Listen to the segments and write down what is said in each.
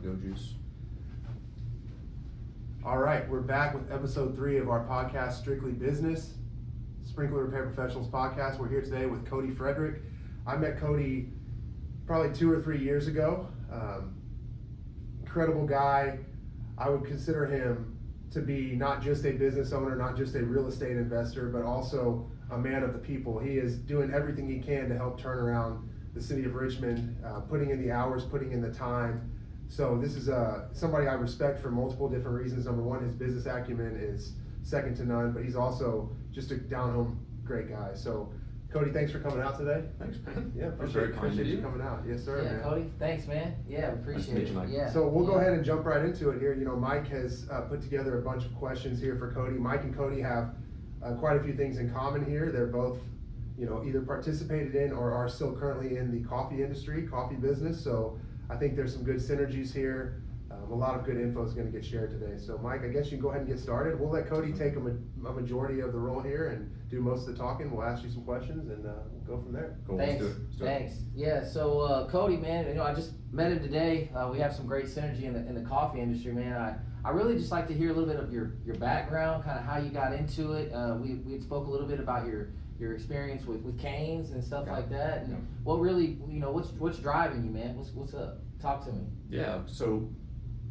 go juice. All right, we're back with episode 3 of our podcast, Strictly Business, Sprinkler Repair Professionals podcast. We're here today with Cody Frederick. I met Cody probably 2 or 3 years ago. Incredible guy. I would consider him to be not just a business owner, not just a real estate investor, but also a man of the people. He is doing everything he can to help turn around the city of Richmond, putting in the hours, putting in the time. So this is somebody I respect for multiple different reasons. Number one, his business acumen is second to none, but he's also just a down-home great guy. So Cody, thanks for coming out today. Thanks, man. Yeah, appreciate you coming out. Yes, sir, man. Cody, thanks, man. Yeah, appreciate it. You, So we'll go ahead and jump right into it here. You know, Mike has put together a bunch of questions here for Cody. Mike and Cody have quite a few things in common here. They're both, you know, either participated in or are still currently in the coffee industry, coffee business. So I think there's some good synergies here. A lot of good info is going to get shared today. So Mike, I guess you can go ahead and get started. We'll let Cody take a majority of the role here and do most of the talking. We'll ask you some questions and we'll go from there. Cool. Thanks. Thanks. Yeah. So Cody, man, you know, I just met him today. We have some great synergy in the coffee industry, man. I really just like to hear a little bit of your background, kind of how you got into it. We spoke a little bit about your experience with canes and stuff like that. And what really, you know, what's driving you, man? What's up? Talk to me. Yeah. So,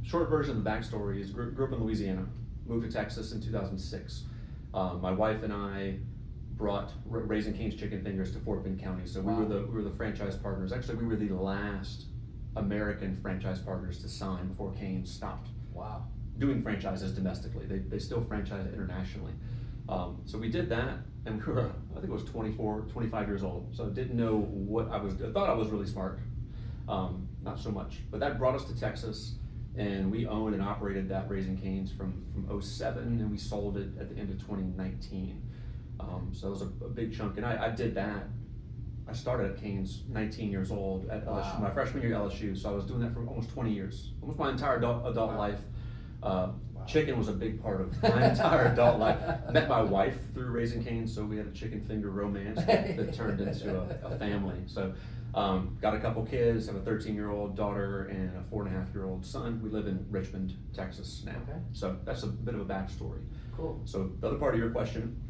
short version of the backstory is grew up in Louisiana, moved to Texas in 2006. My wife and I brought Raising Cane's Chicken Fingers to Fort Bend County. So we were the franchise partners. Actually, we were the last American franchise partners to sign before Cane's stopped. Wow. Doing franchises domestically. They still franchise internationally. So we did that, and we were, I think it was 24, 25 years old. So I didn't know what I thought I was really smart. Not so much. But that brought us to Texas, and we owned and operated that Raising Cane's from 07, and we sold it at the end of 2019. So it was a big chunk, and I did that. I started at Cane's 19 years old at LSU, my freshman year at LSU, so I was doing that for almost 20 years, almost my entire adult life. Chicken was a big part of my entire adult life. Met my wife through Raising Cane's, so we had a chicken finger romance that turned into a family. So got a couple kids, have a 13-year-old daughter and a 4.5-year-old son. We live in Richmond, Texas now. Okay. So that's a bit of a backstory. Cool. So the other part of your question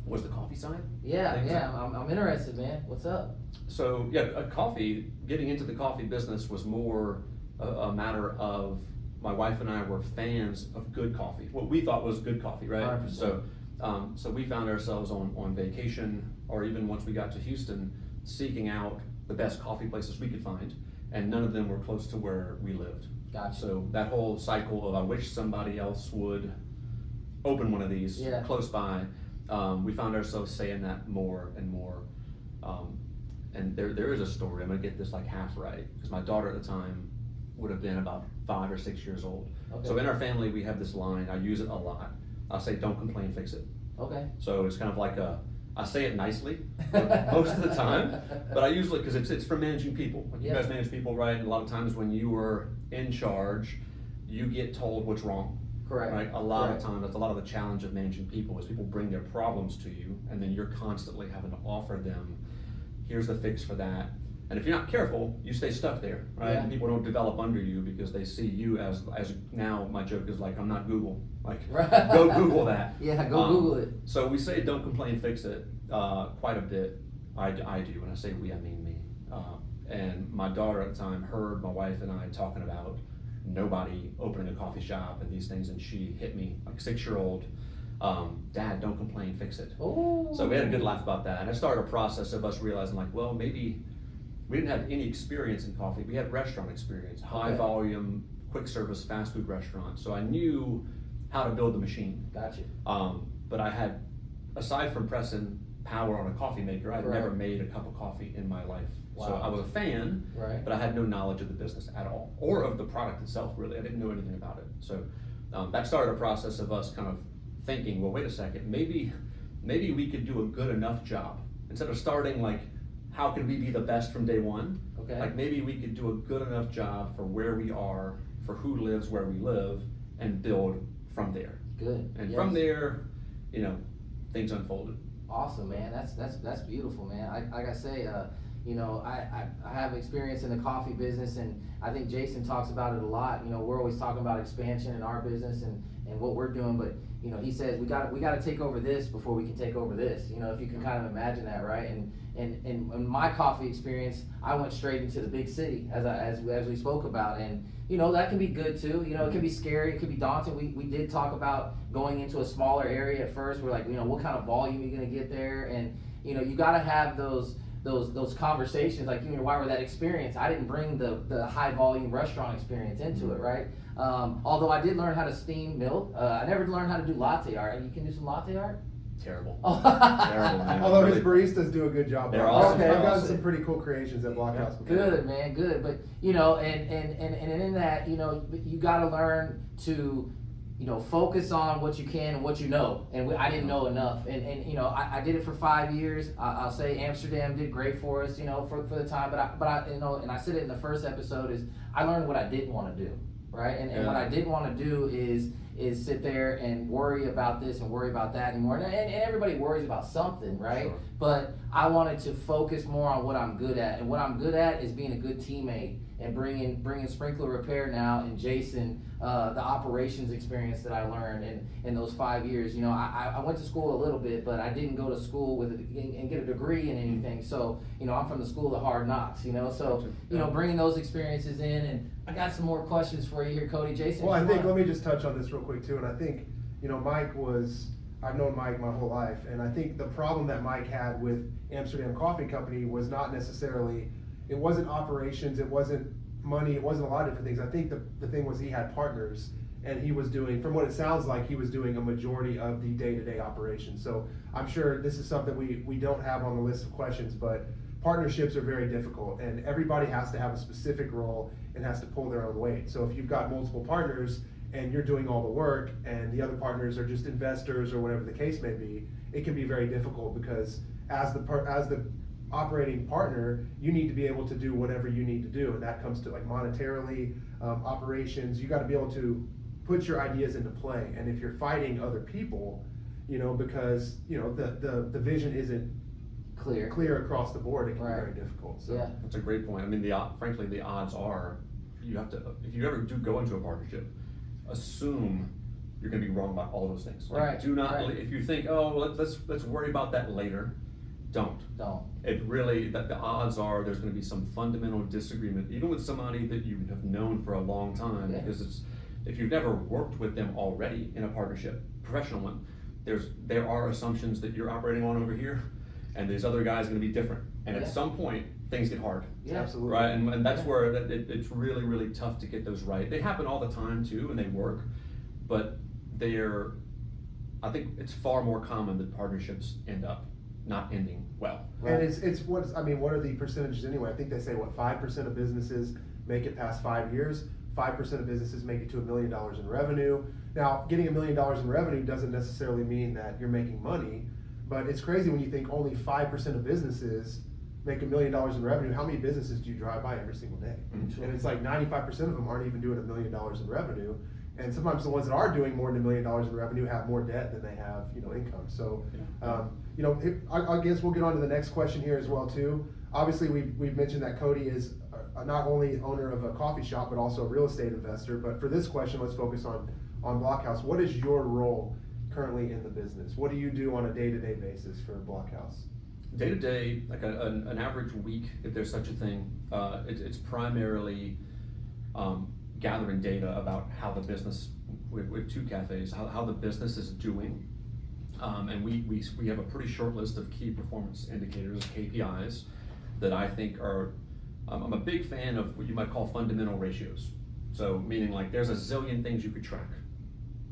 was the coffee side? Yeah, I'm interested, man. What's up? So getting into the coffee business was more a matter of my wife and I were fans of good coffee, what we thought was good coffee, right? 100%. So we found ourselves on vacation, or even once we got to Houston, seeking out the best coffee places we could find, and none of them were close to where we lived. Gotcha. So that whole cycle of I wish somebody else would open one of these close by, we found ourselves saying that more and more. And there is a story, I'm gonna get this like half right, because my daughter at the time would have been about 5 or 6 years old. Okay. So in our family, we have this line, I use it a lot. I'll say, don't complain, fix it. Okay. So it's kind of like I say it nicely most of the time, but I usually, because it's for managing people. Like you guys manage people, right? And a lot of times when you are in charge, you get told what's wrong. Correct. Right? A lot of times, that's a lot of the challenge of managing people is people bring their problems to you, and then you're constantly having to offer them, here's the fix for that. And if you're not careful, you stay stuck there, right? Yeah. And people don't develop under you because they see you as now my joke is like, I'm not Google. Like, go Google that. Yeah, go Google it. So we say don't complain, fix it quite a bit. I do. When I say we, I mean me. And my daughter at the time heard my wife and I talking about nobody opening a coffee shop and these things, and she hit me, like 6-year-old, Dad, don't complain, fix it. Ooh. So we had a good laugh about that. And it started a process of us realizing like, well, maybe we didn't have any experience in coffee. We had restaurant experience, high volume, quick service, fast food restaurants. So I knew how to build the machine. Gotcha. But I had, aside from pressing power on a coffee maker, I'd never made a cup of coffee in my life. Wow. So I was a fan, but I had no knowledge of the business at all, or of the product itself, really. I didn't know anything about it. So that started a process of us kind of thinking, well, wait a second, maybe we could do a good enough job. Instead of starting like, how can we be the best from day one? Okay. Like maybe we could do a good enough job for where we are, for who lives where we live, and build from there. Good. And from there, things unfolded. Awesome, man. That's beautiful, man. Like I say, you know, I have experience in the coffee business, and I think Jason talks about it a lot. You know, we're always talking about expansion in our business and what we're doing, but you know, he says we got to take over this before we can take over this. You know, if you can kind of imagine that, right? And in my coffee experience, I went straight into the big city, as we spoke about, and you know, that can be good too. You know, it can be scary, it can be daunting. We did talk about going into a smaller area at first. We're like, you know, what kind of volume are you gonna get there? And you know, you got to have those conversations, like, you know, why were that experience? I didn't bring the high volume restaurant experience into it, right? Although I did learn how to steam milk. I never learned how to do latte art. You can do some latte art? Terrible. Oh. Terrible, man. Although his Really. baristas do a good job. They're I've awesome. gotten Awesome. some pretty cool creations at Blockhouse before. Good, man, good. But you know, and in that, you know, you got to learn to, you know, focus on what you can and what you know. And I didn't know enough. And you know, I did it for 5 years. I'll say Amsterdam did great for us, you know, for the time. But I you know, and I said it in the first episode, is I learned what I didn't want to do, right? And what I didn't want to do is sit there and worry about this and worry about that anymore. And everybody worries about something, right? Sure. But I wanted to focus more on what I'm good at. And what I'm good at is being a good teammate and bringing sprinkler repair now, and Jason, the operations experience that I learned in those 5 years. You know, I went to school a little bit, but I didn't go to school and get a degree in anything. So, you know, I'm from the school of hard knocks, you know. So, you know, bringing those experiences in, and I got some more questions for you here, Cody. Jason? Well, I think, let me just touch on this real quick too. And I think, you know, I've known Mike my whole life. And I think the problem that Mike had with Amsterdam Coffee Company was not necessarily, it wasn't operations, it wasn't money, it wasn't a lot of different things. I think the thing was he had partners, and he was doing, from what it sounds like, he was doing a majority of the day-to-day operations. So I'm sure this is something we don't have on the list of questions, but partnerships are very difficult, and everybody has to have a specific role and has to pull their own weight. So if you've got multiple partners and you're doing all the work and the other partners are just investors or whatever the case may be, it can be very difficult, because as the operating partner, you need to be able to do whatever you need to do, and that comes to like monetarily, operations. You got to be able to put your ideas into play. And if you're fighting other people, you know, because you know the vision isn't clear across the board, it can be very difficult. So Yeah. That's a great point. I mean, frankly, the odds are you have to, if you ever do go into a partnership, assume you're going to be wrong about all those things. Like, Right. do not, Right. if you think, oh, let's worry about that later, don't. It really, that the odds are there's going to be some fundamental disagreement, even with somebody that you have known for a long time, Yeah. because if you've never worked with them already in a partnership, professional one, there are assumptions that you're operating on over here, and these other guys are going to be different. And at some point, things get hard. Yeah. absolutely. Right, and that's where it's really, really tough to get those right. They happen all the time too, and they work, but I think it's far more common that partnerships end up not ending well. And what are the percentages anyway? I think they say 5% of businesses make it past 5 years. 5% of businesses make it to $1 million in revenue. Now, getting $1 million in revenue doesn't necessarily mean that you're making money, but it's crazy when you think only 5% of businesses make $1 million in revenue. How many businesses do you drive by every single day? Mm-hmm. And it's like 95% of them aren't even doing $1 million in revenue. And sometimes the ones that are doing more than $1 million in revenue have more debt than they have, you know, income. So, I guess we'll get on to the next question here as well too. Obviously, we've mentioned that Cody is not only owner of a coffee shop but also a real estate investor. But for this question, let's focus on Blockhouse. What is your role currently in the business? What do you do on a day-to-day basis for Blockhouse? Day to day, like an average week, if there's such a thing, it's primarily gathering data about how the business, with 2 cafes, how the business is doing. And we have a pretty short list of key performance indicators, KPIs, that I think are, I'm a big fan of what you might call fundamental ratios. So meaning like there's a zillion things you could track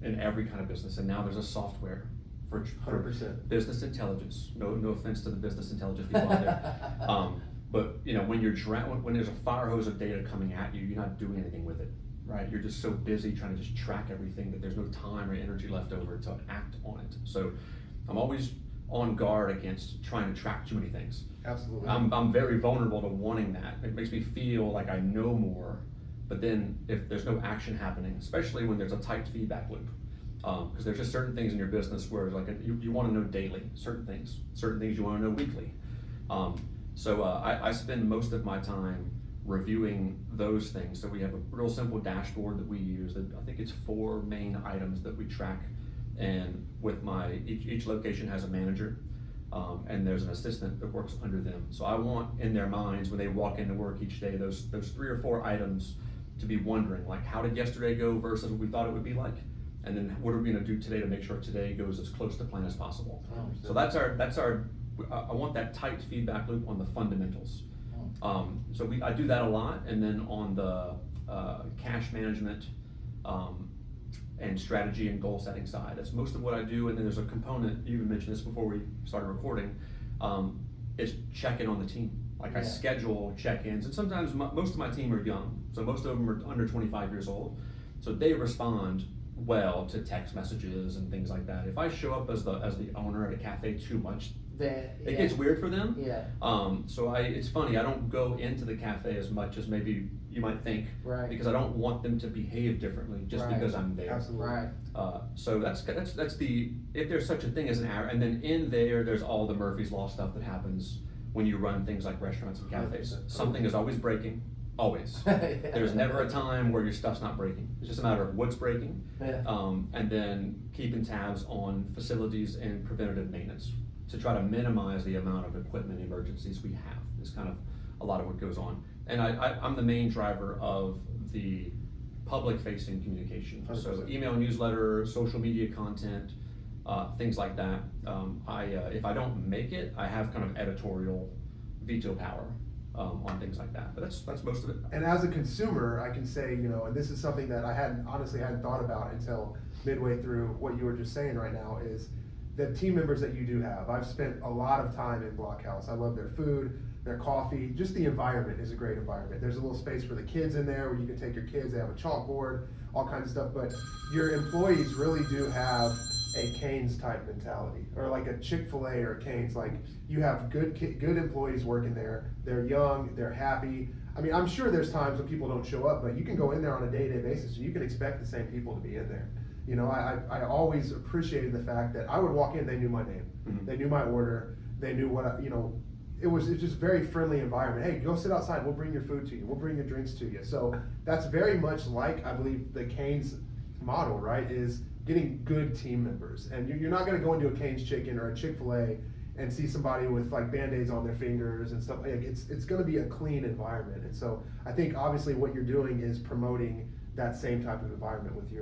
in every kind of business, and now there's a software for 100%. business intelligence. No offense to the business intelligence people out there. But you know, when there's a fire hose of data coming at you, you're not doing anything with it, right? You're just so busy trying to just track everything that there's no time or energy left over to act on it. So I'm always on guard against trying to track too many things. Absolutely. I'm very vulnerable to wanting that. It makes me feel like I know more, but then if there's no action happening, especially when there's a tight feedback loop, because there's just certain things in your business where like you want to know daily, certain things you want to know weekly. So I spend most of my time reviewing those things. So we have a real simple dashboard that we use. That I think it's 4 main items that we track, and with each location has a manager, and there's an assistant that works under them. So I want in their minds when they walk into work each day, those 3 or 4 items to be wondering, like, how did yesterday go versus what we thought it would be like, and then what are we going to do today to make sure today goes as close to plan as possible. So that's our. I want that tight feedback loop on the fundamentals. So I do that a lot, and then on the cash management and strategy and goal setting side, that's most of what I do. And then there's a component, you even mentioned this before we started recording, is checking on the team. Like I schedule check-ins, and sometimes most of my team are young, so most of them are under 25 years old, so they respond well to text messages and things like that. If I show up as the owner at a cafe too much, it gets weird for them. So it's funny, I don't go into the cafe as much as maybe you might think, because I don't want them to behave differently just because I'm there. Absolutely. So that's the, if there's such a thing as an hour, and then in there's all the Murphy's Law stuff that happens when you run things like restaurants and cafes. 100%. Something is always breaking, always. There's never a time where your stuff's not breaking. It's just a matter of what's breaking, and then keeping tabs on facilities and preventative maintenance to try to minimize the amount of equipment emergencies we have. Is kind of a lot of what goes on. And I'm the main driver of the public-facing communication. 100%. So email, newsletter, social media content, things like that. If I don't make it, I have kind of editorial veto power on things like that. But that's most of it. And as a consumer, I can say, and this is something that I honestly hadn't thought about until midway through what you were just saying right now, is the team members that you do have. I've spent a lot of time in Blockhouse. I love their food, their coffee, just the environment is a great environment. There's a little space for the kids in there where you can take your kids, they have a chalkboard, all kinds of stuff, but your employees really do have a Cane's type mentality, or like a Chick-fil-A or a Cane's. Like, you have good employees working there, they're young, they're happy. I mean, I'm sure there's times when people don't show up, but you can go in there on a day-to-day basis and you can expect the same people to be in there. I always appreciated the fact that I would walk in, they knew my name, they knew my order, they knew what it was just very friendly environment. Hey, go sit outside, we'll bring your food to you, we'll bring your drinks to you. So that's very much like, I believe, the Cane's model, right, is getting good team members. And you're not gonna go into a Cane's Chicken or a Chick-fil-A and see somebody with like Band-Aids on their fingers and stuff. It's gonna be a clean environment. And so I think obviously what you're doing is promoting that same type of environment with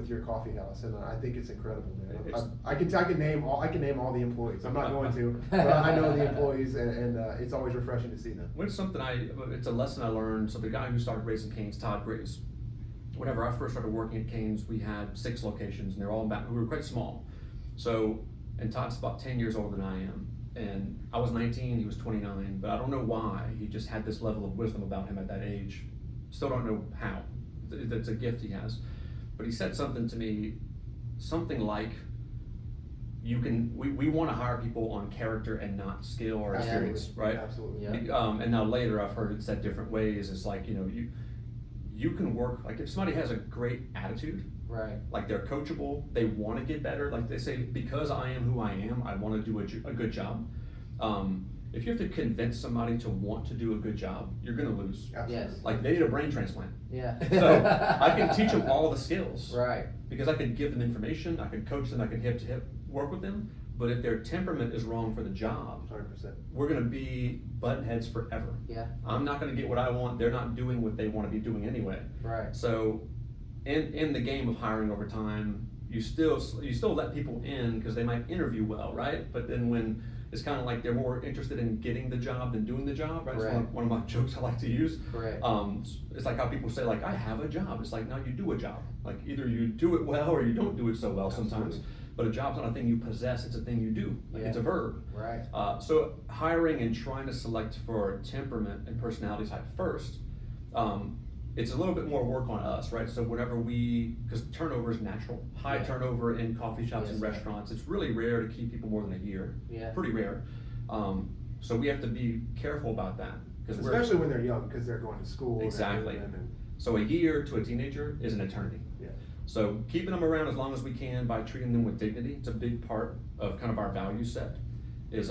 your coffee house, and I think it's incredible, man. I can name all the employees. I'm not going to, but I know the employees, and it's always refreshing to see them. It's a lesson I learned. So the guy who started raising Cane's, Todd Graves, whenever I first started working at Cane's, we had 6 locations, and they're all we were quite small. So, and Todd's about 10 years older than I am, and I was 19, he was 29, but I don't know why. He just had this level of wisdom about him at that age. Still don't know how. It's a gift he has. But he said something to me, something like, we want to hire people on character and not skill or experience, right? Absolutely. And now later I've heard it said different ways. It's like, you can work, like if somebody has a great attitude, like they're coachable, they want to get better, like they say, because I am who I am, I want to do a good job. If you have to convince somebody to want to do a good job, you're going to lose. Yes. Like they need a brain transplant. Yeah. So I can teach them all the skills. Right. Because I can give them information, I can coach them, I can hip to hip work with them. But if their temperament is wrong for the job, 100%. we're going to be button heads forever. Yeah. I'm not going to get what I want. They're not doing what they want to be doing anyway. Right. So in the game of hiring over time, you still let people in because they might interview well, right? But then when it's kind of like they're more interested in getting the job than doing the job, right? It's one of my jokes I like to use. Correct. It's like how people say, like, I have a job. It's like, no, you do a job. Like, either you do it well or you don't do it so well sometimes. But a job's not a thing you possess, it's a thing you do. Like, it's a verb. Right. So hiring and trying to select for temperament and personality type first, it's a little bit more work on us, right? So whenever because turnover is natural, high turnover in coffee shops and restaurants, it's really rare to keep people more than a year. Yeah. Pretty rare. So we have to be careful about that. Especially when they're young, because they're going to school. Exactly. So a year to a teenager is an eternity. Yeah. So keeping them around as long as we can by treating them with dignity, it's a big part of kind of our value set, is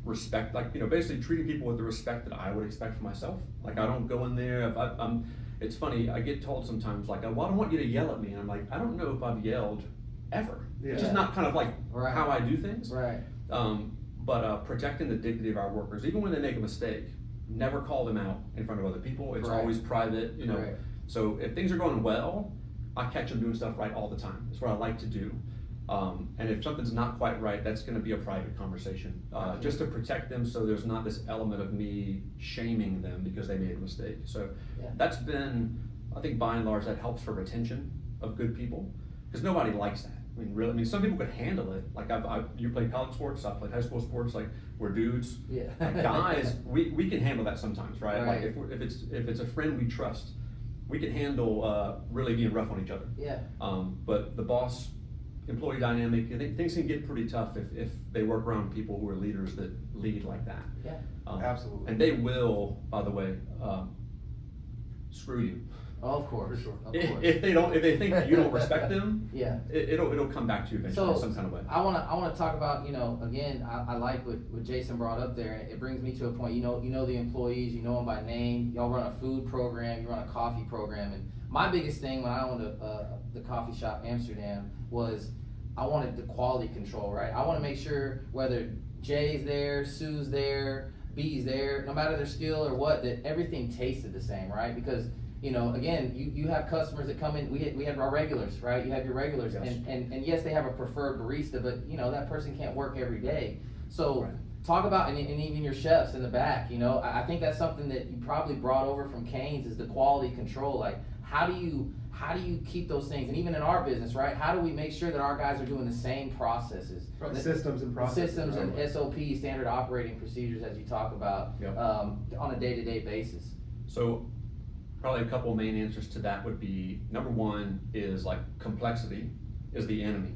respect, like, basically treating people with the respect that I would expect for myself. Like, I don't go in there, if I'm, it's funny, I get told sometimes, like, well, I don't want you to yell at me, and I'm like, I don't know if I've yelled ever. Yeah. It's just not kind of like Right. how I do things. Right. But protecting the dignity of our workers, even when they make a mistake, never call them out in front of other people. It's Right. always private, Right. So if things are going well, I catch them doing stuff right all the time. It's what I like to do. And if something's not quite right, that's going to be a private conversation, just to protect them, so there's not this element of me shaming them because they made a mistake. So Yeah. that's been, I think, by and large, that helps for retention of good people, because nobody likes that. I mean, really, some people could handle it. Like, you played college sports, I played high school sports. Like, we're dudes. Yeah. Like, guys, we can handle that sometimes, right? Right. Like, if it's a friend we trust, we can handle really being rough on each other. Yeah. But the boss employee dynamic, I think things can get pretty tough if they work around people who are leaders that lead like that. Yeah. Absolutely. And they will, by the way, screw you. Oh, of course. For sure. Of course. If they think that you don't respect them, Yeah. it'll come back to you eventually in some kind of way. I wanna talk about, again, I like what Jason brought up there, and it brings me to a point. You know the employees, you know them by name. Y'all run a food program, you run a coffee program, and my biggest thing when I owned the coffee shop Amsterdam was I wanted the quality control, right? I want to make sure whether Jay's there, Sue's there, B's there, no matter their skill or what, that everything tasted the same, right? Because again, you have customers that come in. We have our regulars, right? You have your regulars, Yes. and yes, they have a preferred barista, but that person can't work every day. So Right. talk about and even your chefs in the back. I think that's something that you probably brought over from Cane's is the quality control. Like, how do you keep those things? And even in our business, right? How do we make sure that our guys are doing the same processes? Right, systems and processes. Systems and right? SOP, standard operating procedures, as you talk about, Yep. on a day-to-day basis. So probably a couple of main answers to that would be, number one is, like, complexity is the enemy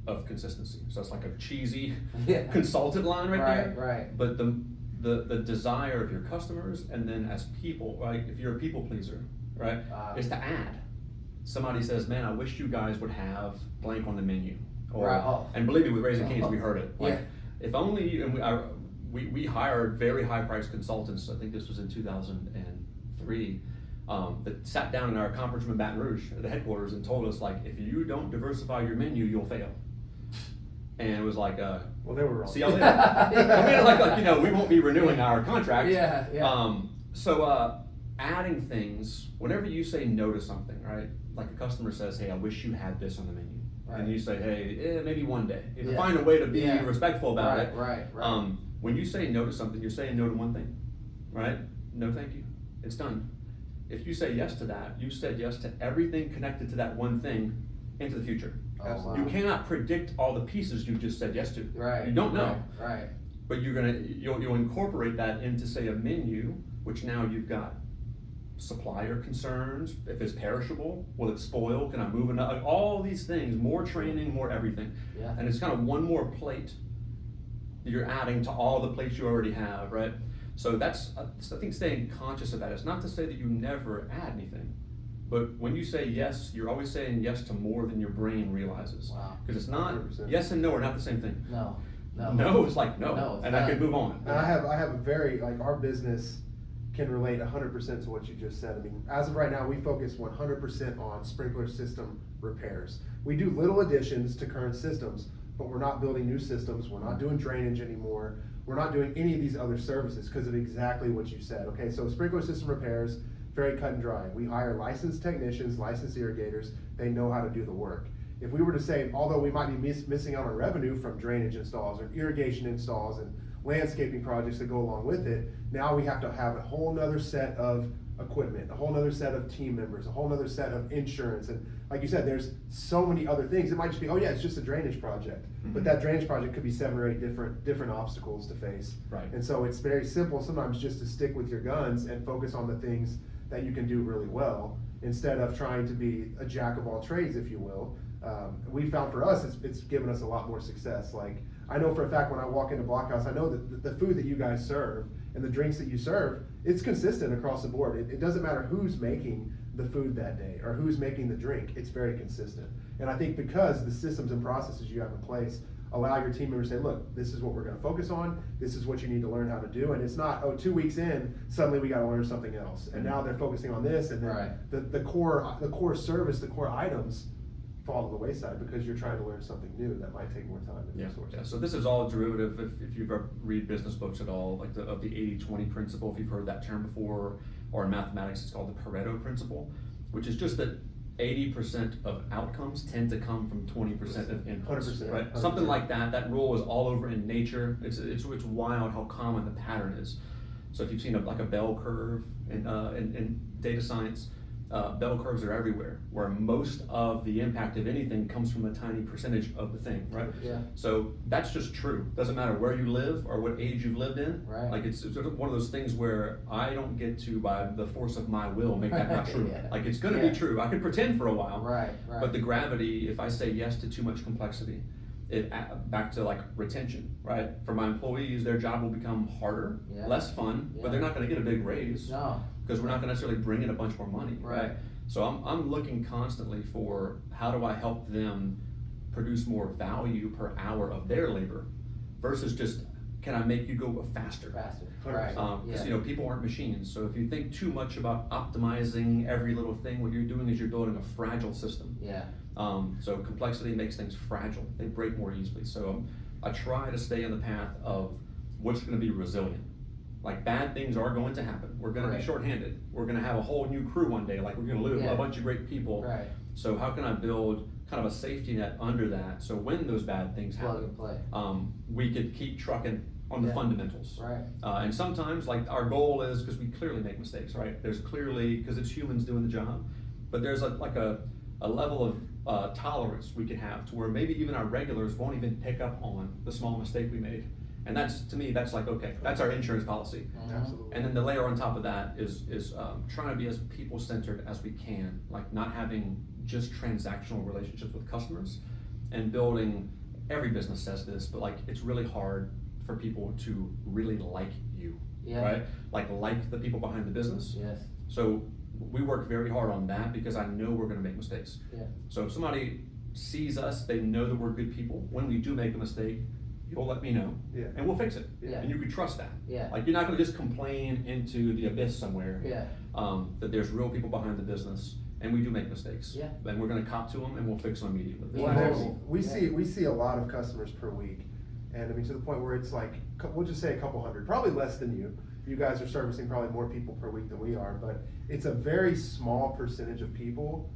of consistency. So it's like a cheesy Yeah. consultant line right there. Right. But the desire of your customers, and then as people, right? If you're a people pleaser, right, is to add. Somebody says, "Man, I wish you guys would have blank on the menu." Or, Right. Oh. and believe me, with Raising Cane's, we heard it. Like, Yeah. if only, and we hired very high priced consultants. I think this was in 2003. That sat down in our conference room in Baton Rouge at the headquarters and told us, like, if you don't diversify your menu, you'll fail. And it was like, Well, they were wrong. see y'all later. I mean, like, we won't be renewing our contract. Yeah. So adding things, whenever you say no to something, right? Like, a customer says, "Hey, I wish you had this on the menu." Right. And you say, "Hey, maybe one day." You Yeah. find a way to be Yeah. respectful about it. Right. When you say no to something, you're saying no to one thing, right? No, thank you. It's done. If you say yes to that, you said yes to everything connected to that one thing into the future. Oh, wow. You cannot predict all the pieces you just said yes to. Right. You don't know. Right. But you'll incorporate that into, say, a menu, which now you've got supplier concerns. If it's perishable, will it spoil? Can I move another? All these things, more training, more everything. Yeah. And it's kind of one more plate that you're adding to all the plates you already have, right? So that's, I think, staying conscious of that. It's not to say that you never add anything, but when you say yes, you're always saying yes to more than your brain realizes. Wow. Because it's not, 100%. yes and no are not the same thing. No. No is like no, No, it's and I not. can move on. And I have a very, like, our business can relate 100% to what you just said. I mean, as of right now, we focus 100% on sprinkler system repairs. We do little additions to current systems, but we're not building new systems. We're not doing drainage anymore. We're not doing any of these other services because of exactly what you said. Okay, so sprinkler system repairs, very cut and dry. We hire licensed technicians, licensed irrigators. They know how to do the work. If we were to say, although we might be missing out on revenue from drainage installs or irrigation installs and landscaping projects that go along with it, now we have to have a whole nother set of equipment, a whole nother set of team members, a whole nother set of insurance. And like you said, there's so many other things. It might just be, oh yeah, it's just a drainage project. Mm-hmm. But that drainage project could be 7 or 8 different obstacles to face. Right. And so it's very simple sometimes just to stick with your guns and focus on the things that you can do really well, instead of trying to be a jack of all trades, if you will. We found for us, it's given us a lot more success. Like, I know for a fact when I walk into Blockhouse, I know that the food that you guys serve and the drinks that you serve, it's consistent across the board. It doesn't matter who's making the food that day or who's making the drink, it's very consistent. And I think because the systems and processes you have in place allow your team members to say, look, this is what we're gonna focus on, this is what you need to learn how to do, and it's not, 2 weeks in, suddenly we gotta learn something else, and now they're focusing on this, and then Right. the core service, the core items fall to the wayside because you're trying to learn something new that might take more time and resources. Yeah, so this is all derivative, if you've ever read business books at all, like of the 80-20 principle, if you've heard that term before, or in mathematics, it's called the Pareto principle, which is just that 80% of outcomes tend to come from 20% of inputs, 100%, right? 100%. Something like that. That rule is all over in nature. It's wild how common the pattern is. So if you've seen like a bell curve in data science, bell curves are everywhere, where most of the impact of anything comes from a tiny percentage of the thing, right? Yeah. So that's just true. Doesn't matter where you live or what age you've lived in. Right. Like it's sort of one of those things where I don't get to, by the force of my will, make that not true. Yeah. Like it's gonna Yeah. be true. I could pretend for a while. Right. But the gravity, if I say yes to too much complexity, back to like retention, right? For my employees, their job will become harder, Yeah. less fun, Yeah. but they're not gonna get a big raise. No. Because we're not gonna necessarily bring in a bunch more money, Right. So I'm looking constantly for how do I help them produce more value per hour of their labor versus just, can I make you go faster? Faster. 100%. Right. Because Yeah. people aren't machines, so if you think too much about optimizing every little thing, what you're doing is you're building a fragile system. Yeah. So complexity makes things fragile, they break more easily. So I try to stay on the path of what's gonna be resilient. Like bad things are going to happen, we're gonna Right. be shorthanded, we're gonna have a whole new crew one day, like we're gonna lose Yeah. a bunch of great people. Right. So how can I build kind of a safety net under that, so when those bad things Plug happen, and play. we could keep trucking on the Yeah. fundamentals. Right. And sometimes, like our goal is, because we clearly make mistakes, right? There's clearly, because it's humans doing the job, but there's a level of tolerance we could have to where maybe even our regulars won't even pick up on the small mistake we made. And that's, to me, that's like, okay, that's our insurance policy. Absolutely. And then the layer on top of that is trying to be as people-centered as we can, like not having just transactional relationships with customers and building, every business says this, but like it's really hard for people to really like you, Yeah. right? Like the people behind the business. Yes. So we work very hard on that because I know we're gonna make mistakes. Yeah. So if somebody sees us, they know that we're good people. When we do make a mistake, you'll let me know, Yeah. and we'll fix it. Yeah. And you can trust that. Yeah. Like you're not gonna just complain into the abyss somewhere. Yeah. That there's real people behind the business, and we do make mistakes. Yeah. And we're gonna cop to them, and we'll fix them immediately. Be Well, there's- humble. we Yeah. see a lot of customers per week, and I mean to the point where it's like, we'll just say a couple hundred, probably less than you. You guys are servicing probably more people per week than we are, but it's a very small percentage of people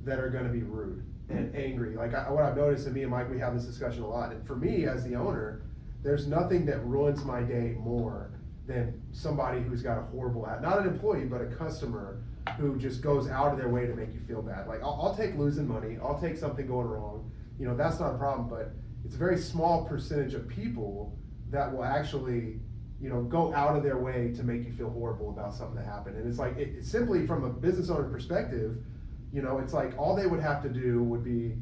that are gonna be rude and angry. Like what I've noticed, and me and Mike, we have this discussion a lot, and for me as the owner, there's nothing that ruins my day more than somebody who's got a horrible, not an employee, but a customer who just goes out of their way to make you feel bad. Like I'll take losing money, I'll take something going wrong, that's not a problem, but it's a very small percentage of people that will actually, go out of their way to make you feel horrible about something that happened. And it's like, it simply from a business owner perspective, it's like all they would have to do would be,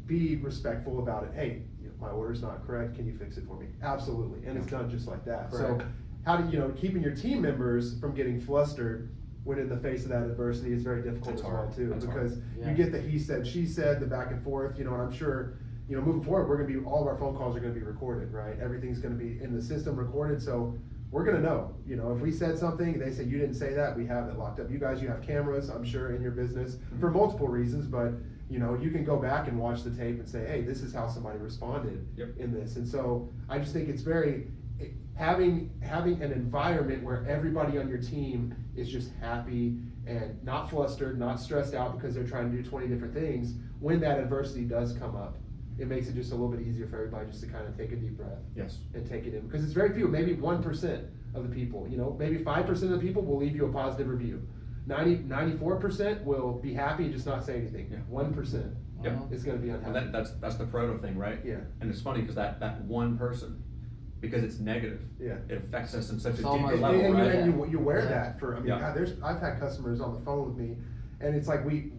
be respectful about it. Hey, my order's not correct, can you fix it for me? Absolutely, and it's done just like that. So Correct. how do keeping your team members from getting flustered when in the face of that adversity is very difficult That's as well hard. too, That's because hard. Yeah. you get the he said, she said, the back and forth, and I'm sure, moving forward, all of our phone calls are gonna be recorded, right? Everything's gonna be in the system recorded, so we're gonna know, if we said something, they say you didn't say that, we have it locked up. You guys, you have cameras, I'm sure, in your business for multiple reasons, but you can go back and watch the tape and say, hey, this is how somebody responded Yep. in this. And so I just think it's having an environment where everybody on your team is just happy and not flustered, not stressed out because they're trying to do 20 different things. When that adversity does come up, it makes it just a little bit easier for everybody just to kind of take a deep breath Yes. and take it in, because it's very few, maybe 1% of the people, maybe 5% of the people will leave you a positive review. 94% will be happy and just not say anything. Yeah. 1% Yep. is gonna be And unhappy. that's the proto thing, right? Yeah. And it's funny because that one person, because it's negative, Yeah. it affects us in such a So deeper much. level, And right? you wear Yeah. that for, Yeah. God, I've had customers on the phone with me, and it's like we,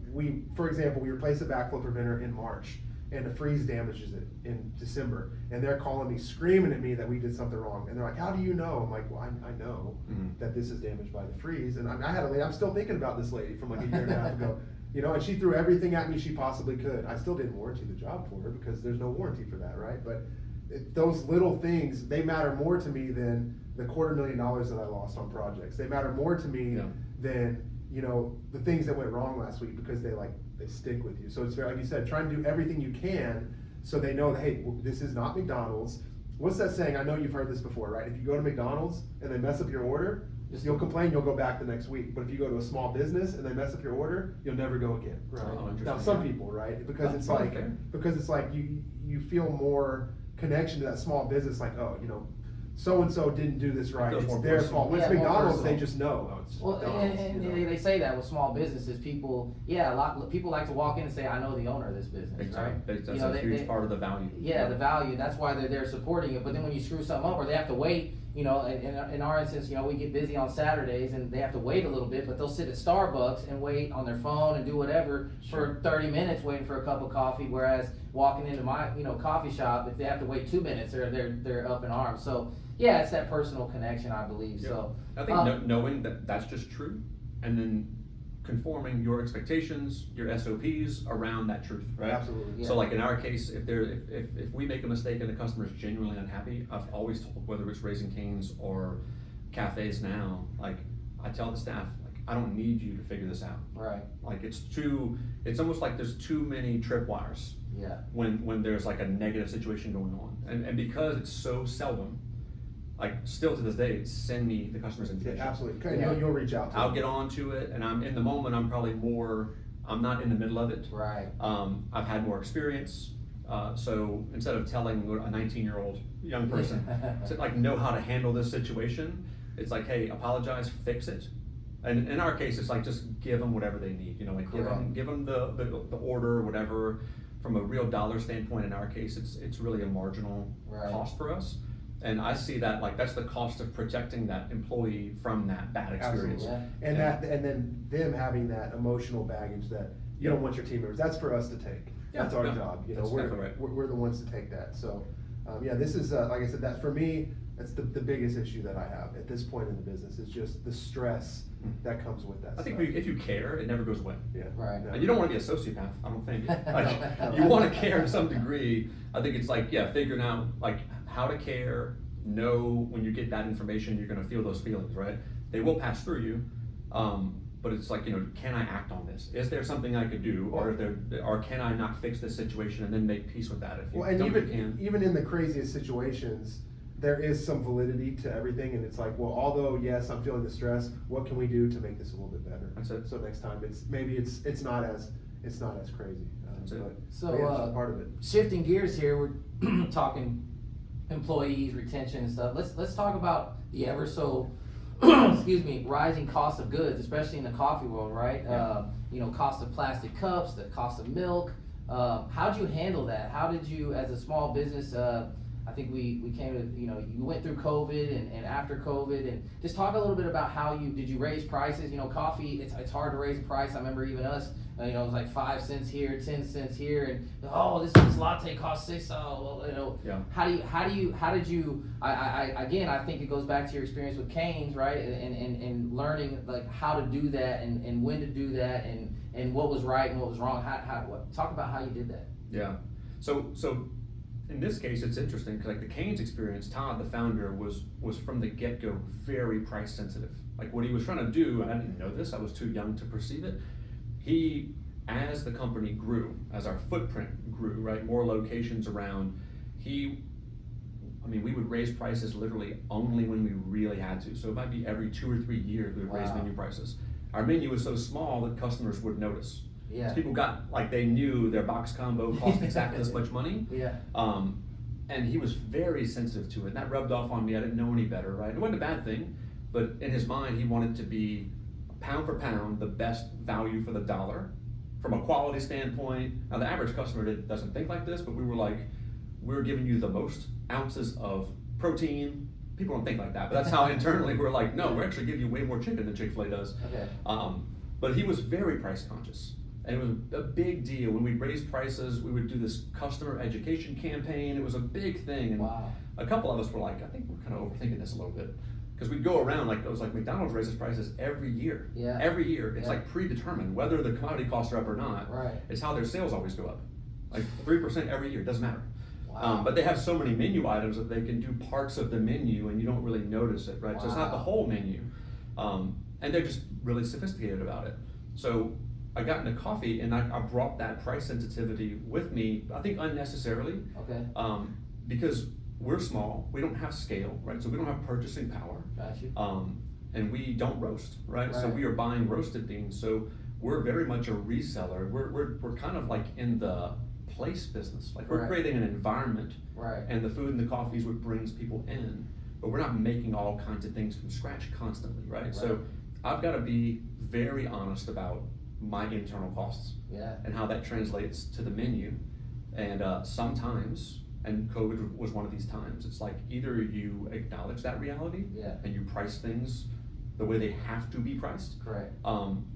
for example, we replaced a backflow preventer in March, and the freeze damages it in December, and they're calling me, screaming at me that we did something wrong, and they're like, how do you know? I'm like, well, I know Mhm. that this is damaged by the freeze, and I had a lady, I'm still thinking about this lady from like a year and a half ago. You know, and she threw everything at me she possibly could. I still didn't warranty the job for her because there's no warranty for that, right? But those little things, they matter more to me than the $250,000 that I lost on projects. They matter more to me than, you know, the things that went wrong last week, because they stick with you. So it's very, like you said, try and do everything you can so they know that, hey, well, this is not McDonald's. What's that saying? I know you've heard this before, right? If you go to McDonald's and they mess up your order, you'll complain, you'll go back the next week. But if you go to a small business and they mess up your order, you'll never go again, right? Oh, Now, some people, right? Because it's like you feel more connection to that small business, like, oh, you know, so-and-so didn't do this right, it's their fault. When it's McDonald's, they just know. Oh, it's McDonald's, and they say that with small businesses, people like to walk in and say, I know the owner of this business, exactly. right? That's a huge part of the value. Yeah, the value, that's why they're there supporting it, but then when you screw something up, or they have to wait, you know, in our instance, you know, we get busy on Saturdays and they have to wait a little bit, but they'll sit at Starbucks and wait on their phone and do whatever for 30 minutes waiting for a cup of coffee, whereas walking into my, you know, coffee shop, if they have to wait 2 minutes, they're up in arms. So yeah, it's that personal connection, I believe. Yeah. So I think knowing that that's just true, and then conforming your expectations, your SOPs around that truth, right? Absolutely. Yeah. So like in our case, if we make a mistake and the customer is genuinely unhappy, I've always told, whether it's Raising Cane's or cafes now, like I tell the staff, like, I don't need you to figure this out. Right. Like it's almost like there's too many tripwires. Yeah. When there's like a negative situation going on, and because it's so seldom, like still to this day, send me the customer's information. Yeah, absolutely. Yeah. You'll reach out to I'll them. get on to it, and I'm in the moment, I'm not in the middle of it. Right. I've had more experience, so instead of telling a 19-year-old young person to like know how to handle this situation, it's like, hey, apologize, fix it. And in our case, it's like just give them whatever they need. You know, like give them the order, whatever. From a real dollar standpoint, in our case, it's really a marginal cost for us. And I see that like that's the cost of protecting that employee from that bad experience. Absolutely. And then them having that emotional baggage that you don't want your team members. That's for us to take. That's our job. You know, we're the ones to take that. So this is like I said, that for me, that's the biggest issue that I have at this point in the business is just the stress that comes with that. I think if you care, it never goes away. Yeah. Right. And you don't want to be a sociopath, I don't think. Like, you want to care to some degree. I think it's like, figuring out like how to care, know when you get that information, you're going to feel those feelings, right? They will pass through you. But it's like, you know, can I act on this? Is there something I could do, or can I not fix this situation and then make peace with that? If you even in the craziest situations, there is some validity to everything, and it's like, well, although yes, I'm feeling the stress, what can we do to make this a little bit better? That's it. So next time, it's not as crazy. That's it. So part of it. Shifting gears here, we're talking employees, retention and stuff. Let's talk about the ever so rising cost of goods, especially in the coffee world, right? You know, cost of plastic cups, the cost of milk. How'd you handle that? How did you, as a small business, I think we came to, you know, you went through COVID and after COVID, and just talk a little bit about how did you raise prices? You know, coffee, it's hard to raise a price. I remember even us, you know, it was like 5 cents here, 10 cents here, and this latte costs $6. Well, you know, how did you? I think it goes back to your experience with Cane's, right? And learning like how to do that and when to do that and what was right and what was wrong. Talk about how you did that. Yeah. So in this case, it's interesting because like the Cane's experience, Todd, the founder, was from the get-go very price sensitive. Like what he was trying to do, I didn't know this, I was too young to perceive it. As the company grew, as our footprint grew, right, more locations around, we would raise prices literally only when we really had to. So it might be every 2 or 3 years we would raise menu prices. Our menu was so small that customers would notice. Yeah. So people got, like, they knew their box combo cost exactly this much money. Yeah. And he was very sensitive to it, and that rubbed off on me. I didn't know any better, right? It wasn't a bad thing, but in his mind, he wanted to be pound for pound the best value for the dollar from a quality standpoint. Now, the average customer doesn't think like this, but we were giving you the most ounces of protein. People don't think like that, but that's how internally we're like, no, we're actually giving you way more chicken than Chick-fil-A does. Okay. But he was very price conscious. And it was a big deal. When we raised prices, we would do this customer education campaign. It was a big thing. And a couple of us were like, I think we're kind of overthinking this a little bit. Because we go around, like, it was like McDonald's raises prices every year. Yeah. Every year. It's Yeah. like predetermined, whether the commodity costs are up or not. Right. It's how their sales always go up. Like 3% every year, doesn't matter. Wow. But they have so many menu items that they can do parts of the menu and you don't really notice it, right? So it's not the Wow. whole menu. And they're just really sophisticated about it. So I got into coffee and I brought that price sensitivity with me, I think unnecessarily. Okay. Because we're small, we don't have scale, right? So we don't have purchasing power. Got you. And we don't roast, right? So Right. we are buying roasted beans. So we're very much a reseller. We're kind of like in the place business. Like we're Right. creating an environment, Right. and the food and the coffee is what brings people in. But we're not making all kinds of things from scratch constantly, right? So Right. I've got to be very honest about my internal costs Yeah. and how that translates to the menu. And sometimes, and COVID was one of these times, it's like either you acknowledge that reality Yeah. and you price things the way they have to be priced, Correct.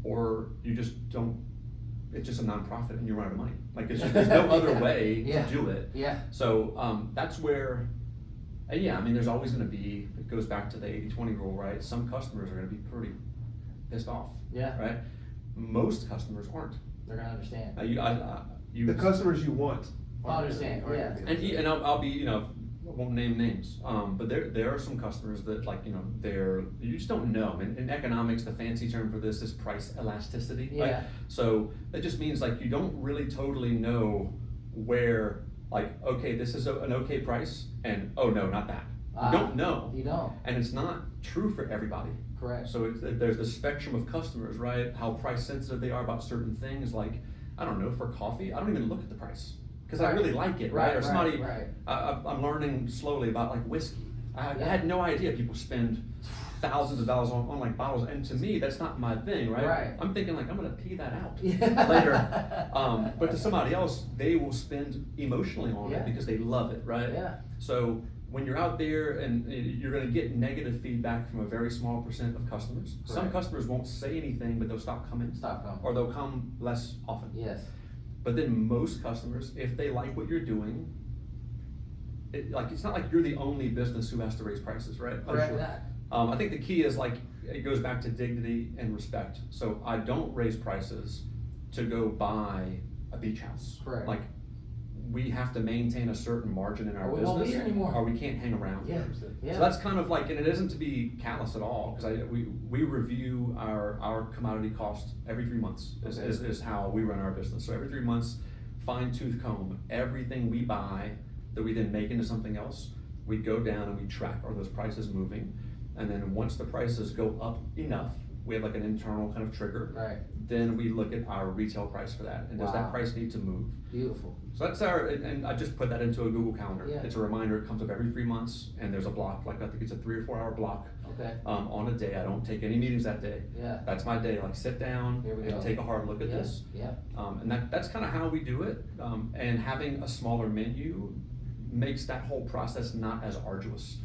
or you just don't, it's just a nonprofit and you run out of money. Like there's no other way Yeah. to do it. Yeah. So that's where, and yeah, I mean, there's always gonna be, it goes back to the 80-20 rule, right? Some customers are gonna be pretty pissed off, Yeah. right? Most customers aren't. They're gonna understand. The customers you want. I understand, yeah. And I'll be, I won't name names, but there are some customers that like, you just don't know. In economics, the fancy term for this is price elasticity. Yeah. Right? So that just means like you don't really totally know where, like, okay, this is an okay price, and oh no, not that. You don't know. You don't. And it's not true for everybody. Correct. So there's the spectrum of customers, right? How price sensitive they are about certain things. Like, I don't know, for coffee, I don't even look at the price because I Right. really like it, right? Or somebody, right. I'm learning slowly about like whiskey. I Yeah. had no idea people spend thousands of dollars on like bottles, and to me, that's not my thing, right? Right. I'm thinking like, I'm gonna pee that out Yeah. later. But to somebody else, they will spend emotionally on Yeah. it because they love it, right? Yeah. So when you're out there and you're gonna get negative feedback from a very small percent of customers. Some Correct. customers won't say anything, but they'll stop coming. Stop coming. Or they'll come less often. Yes. But then most customers, if they like what you're doing, it's not like you're the only business who has to raise prices, right? Correct that. I think the key is like, it goes back to dignity and respect. So I don't raise prices to go buy a beach house. Correct. Like, we have to maintain a certain margin in our Or we business. won't be here anymore. Or we can't hang around. Yeah. Yeah. So that's kind of like, and it isn't to be callous at all, because we review our commodity cost every 3 months Okay. is how we run our business. So every 3 months, fine tooth comb, everything we buy that we then make into something else, we go down and we track, are those prices moving? And then once the prices go up enough, we have like an internal kind of trigger. Right. Then we look at our retail price for that, and does Wow. that price need to move? Beautiful. So that's and I just put that into a Google Calendar. Yeah. It's a reminder, it comes up every 3 months, and there's a block, like I think it's a 3 or 4 hour block Okay. on a day. I don't take any meetings that day. Yeah. That's my day, like sit down Here we and go. take a hard look at Yeah. this. Yeah. And that's kind of how we do it. And having a smaller menu makes that whole process not as arduous.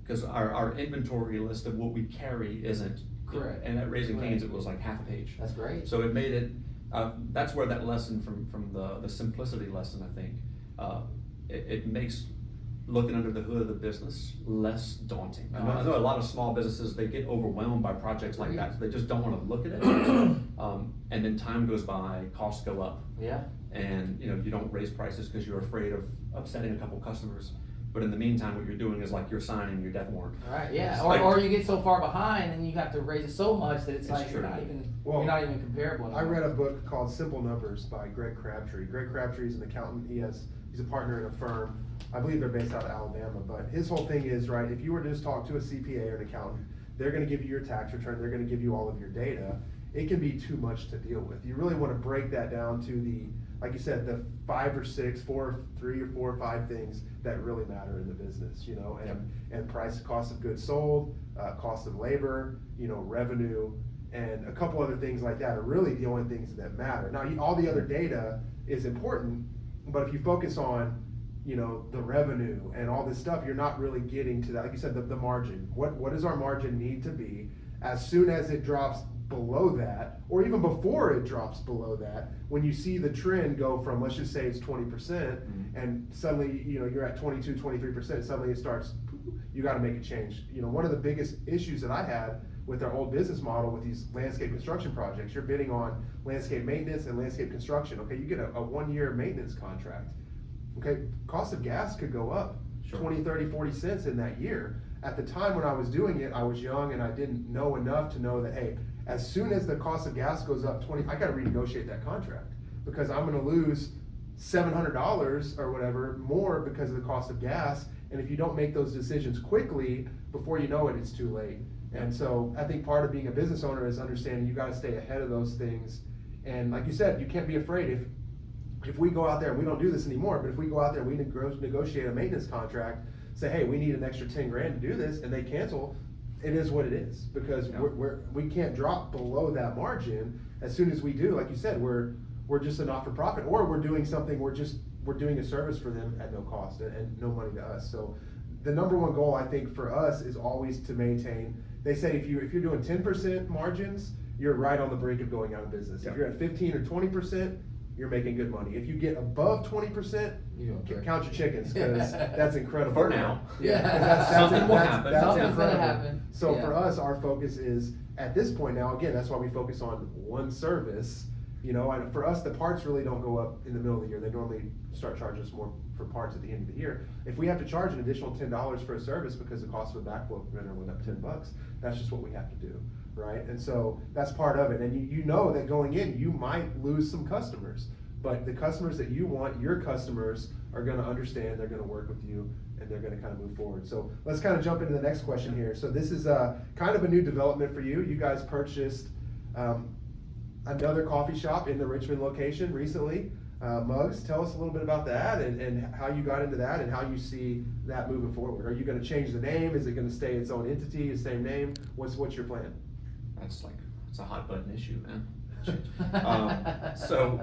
Because our inventory list of what we carry isn't. Correct. And at Raising Right. Cane's, it was like half a page. That's great. So it made it, that's where that lesson from the simplicity lesson, I think, it makes looking under the hood of the business less daunting. I know a lot of small businesses, they get overwhelmed by projects like that, so they just don't wanna look at it. And then time goes by, costs go up, Yeah. and you don't raise prices because you're afraid of upsetting a couple customers. But in the meantime, what you're doing is like you're signing your death warrant. All right. Yeah. It's Or, like- or you get so far behind and you have to raise it so much that it's like true. you're not even Well, you're not even comparable. I anymore. read a book called Simple Numbers by Greg Crabtree. Greg Crabtree is an accountant. He's a partner in a firm. I believe they're based out of Alabama. But his whole thing is, right, if you were to just talk to a CPA or an accountant, they're gonna give you your tax return, they're gonna give you all of your data. It can be too much to deal with. You really wanna break that down to the, like you said, the 3 or 4 or 5 things that really matter in the business, and price, cost of goods sold, cost of labor, revenue, and a couple other things like that are really the only things that matter. Now, all the other data is important, but if you focus on, the revenue and all this stuff, you're not really getting to that. Like you said, the margin. What does our margin need to be? As soon as it drops below that, or even before it drops below that, when you see the trend go from, let's just say it's 20%, and suddenly, you're at 22, 23%, suddenly it starts, you got to make a change. You know, one of the biggest issues that I had with our old business model with these landscape construction projects, you're bidding on landscape maintenance and landscape construction. Okay, you get a 1-year maintenance contract. Okay, cost of gas could go up 20, 30, 40 cents in that year. At the time when I was doing it, I was young and I didn't know enough to know that, hey, as soon as the cost of gas goes up 20, I got to renegotiate that contract because I'm going to lose $700 or whatever more because of the cost of gas. And if you don't make those decisions quickly, before you know it, it's too late. And so I think part of being a business owner is understanding you got to stay ahead of those things. And like you said, you can't be afraid if we go out there and we don't do this anymore, but if we go out there and we negotiate a maintenance contract, say, hey, we need an extra 10 grand to do this, and they cancel, it is what it is, because we can't drop below that margin. As soon as we do, like you said, we're just a not-for-profit, or we're doing something, we're doing a service for them at no cost and no money to us. So the number one goal, I think, for us is always to maintain. They say if you're doing 10% margins, you're right on the brink of going out of business. If you're at 15 or 20%, you're making good money. If you get above 20%, count your chickens, because that's incredible. For now. Yeah. Something will happen. Something's gonna happen. So for us, our focus is, at this point now, again, that's why we focus on one service. You know, and for us, the parts really don't go up in the middle of the year. They normally start charging us more for parts at the end of the year. If we have to charge an additional $10 for a service because the cost of a backflow preventer went up $10, that's just what we have to do, right? And so that's part of it. And you know that going in, you might lose some customers, but the customers that you want, your customers, are going to understand, they're going to work with you, and they're going to kind of move forward. So let's kind of jump into the next question here. So this is kind of a new development for you. You guys purchased another coffee shop in the Richmond location recently. Muggs, tell us a little bit about that and how you got into that and how you see that moving forward. Are you going to change the name? Is it going to stay its own entity, the same name? What's your plan? It's a hot button issue, man. So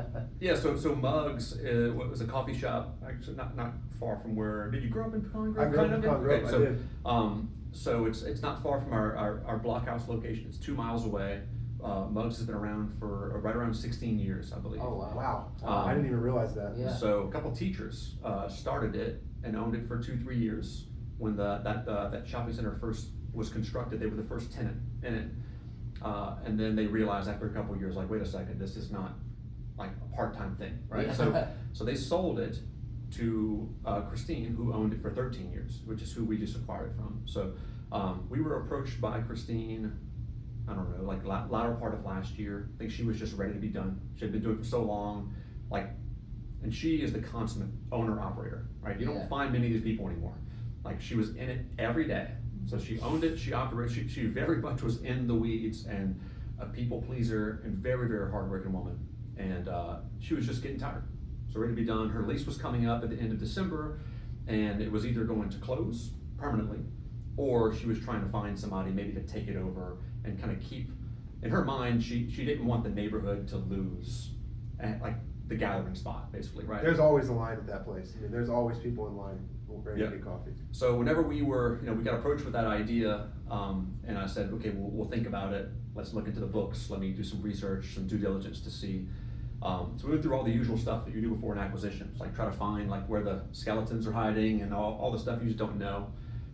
Muggs was a coffee shop, actually not far from where. Did you grow up in Pecan Grove? I grew up in Pecan Grove. Okay, I did. So it's not far from our blockhouse location. It's 2 miles away. Muggs has been around for right around 16 years, I believe. Oh wow! I didn't even realize that. Yeah. So a couple teachers started it and owned it for 2-3 years. When that shopping center first was constructed, they were the first tenant in it. And then they realized after a couple of years, like, wait a second, this is not like a part-time thing, right? Yeah. So they sold it to Christine, who owned it for 13 years, which is who we just acquired it from. So we were approached by Christine, I don't know, like latter part of last year. I think she was just ready to be done. She had been doing it for so long, and she is the consummate owner-operator, right? You don't find many of these people anymore. Like, she was in it every day. So she owned it, she operated, she very much was in the weeds and a people pleaser and very, very hardworking woman. And she was just getting tired. So ready to be done. Her lease was coming up at the end of December, and it was either going to close permanently, or she was trying to find somebody maybe to take it over and kind of keep, in her mind, she didn't want the neighborhood to lose like the gathering spot, basically, right? There's always a line at that place. I mean, there's always people in line ready to get coffee. So whenever we got approached with that idea, and I said, okay, we'll think about it. Let's look into the books. Let me do some research, some due diligence to see. So we went through all the usual stuff that you do before an acquisition. It's like try to find like where the skeletons are hiding and all the stuff you just don't know.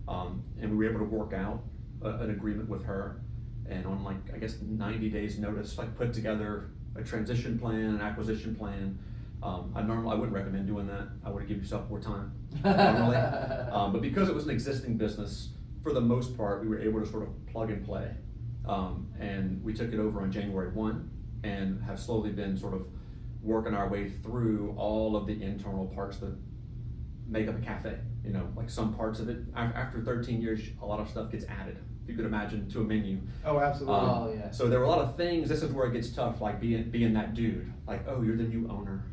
And we were able to work out an agreement with her, and on 90 days notice, put together a transition plan, an acquisition plan. I wouldn't recommend doing that. I would give yourself more time normally. But because it was an existing business, for the most part, we were able to sort of plug and play. And we took it over on January 1 and have slowly been sort of working our way through all of the internal parts that make up a cafe. Some parts of it, after 13 years, a lot of stuff gets added, if you could imagine, to a menu. Oh, absolutely. So there were a lot of things. This is where it gets tough, like being that dude. Oh, you're the new owner.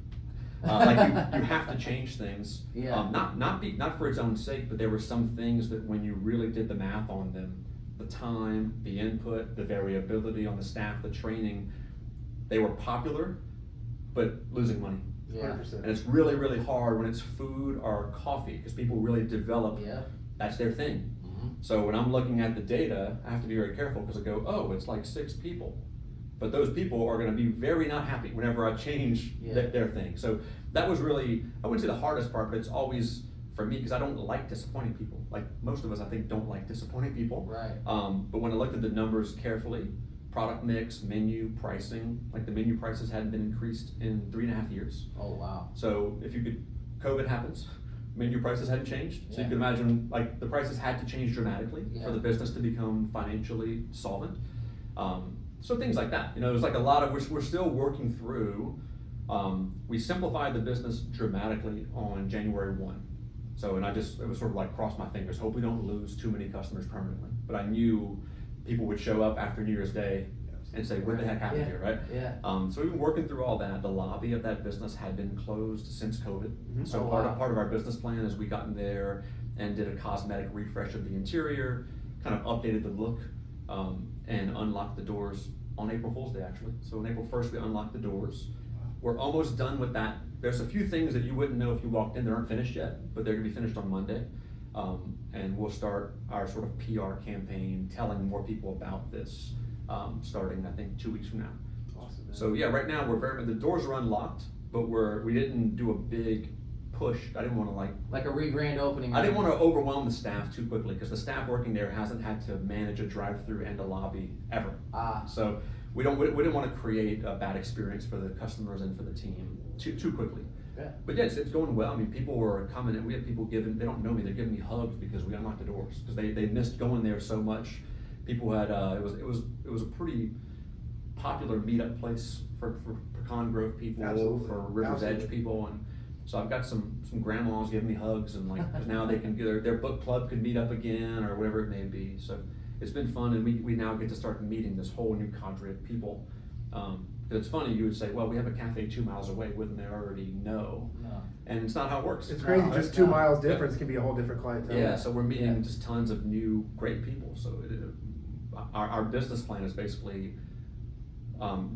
You have to change things. Yeah. Not for its own sake, but there were some things that when you really did the math on them, the time, the input, the variability on the staff, the training, they were popular, but losing money. Yeah. 100%. And it's really, really hard when it's food or coffee, because people really develop, that's their thing. Mm-hmm. So when I'm looking at the data, I have to be very careful, because I go, oh, it's like 6 people. But those people are going to be very not happy whenever I change their thing. So that was really, I wouldn't say the hardest part, but it's always for me, because I don't like disappointing people. Like most of us, I think, don't like disappointing people. Right. But when I looked at the numbers carefully, product mix, menu, pricing, like the menu prices hadn't been increased in 3.5 years. Oh, wow. So if you could, COVID happens, menu prices hadn't changed. So you can imagine, like, the prices had to change dramatically for the business to become financially solvent. So things like that, there's like a lot of, we're still working through. We simplified the business dramatically on January 1. So, it was sort of like cross my fingers, hope we don't lose too many customers permanently. But I knew people would show up after New Year's Day and say, what the heck happened here, right? Yeah. So we've been working through all that. The lobby of that business had been closed since COVID. Mm-hmm. So part of our business plan is we got in there and did a cosmetic refresh of the interior, kind of updated the look, and unlocked the doors on April Fool's Day, actually. So on April 1st, we unlocked the doors. We're almost done with that. There's a few things that you wouldn't know if you walked in that aren't finished yet, but they're gonna be finished on Monday. And we'll start our sort of PR campaign, telling more people about this, starting, I think, 2 weeks from now. Awesome, man. So yeah, right now the doors are unlocked, but we didn't do a big push. I didn't want to like a grand opening. I didn't want to overwhelm the staff too quickly, because the staff working there hasn't had to manage a drive-through and a lobby ever. So we didn't want to create a bad experience for the customers and for the team too quickly. Yeah. But yes, it's going well. I mean, people were coming in. We had people they don't know me, they're giving me hugs because we unlocked the doors, because they missed going there so much. People had it was a pretty popular meetup place for Pecan Grove people, Absolutely. for River's Absolutely. Edge people, and so I've got some grandmas giving me hugs, and like 'cause now they can their book club could meet up again or whatever it may be. So it's been fun, and we now get to start meeting this whole new cadre of people. It's funny, you would say, well, we have a cafe 2 miles away, wouldn't they already know? No. And it's not how it works. It's crazy, No, just it's 2 not. miles difference can be a whole different clientele. Yeah, so we're meeting Yeah. just tons of new great people. So our business plan is basically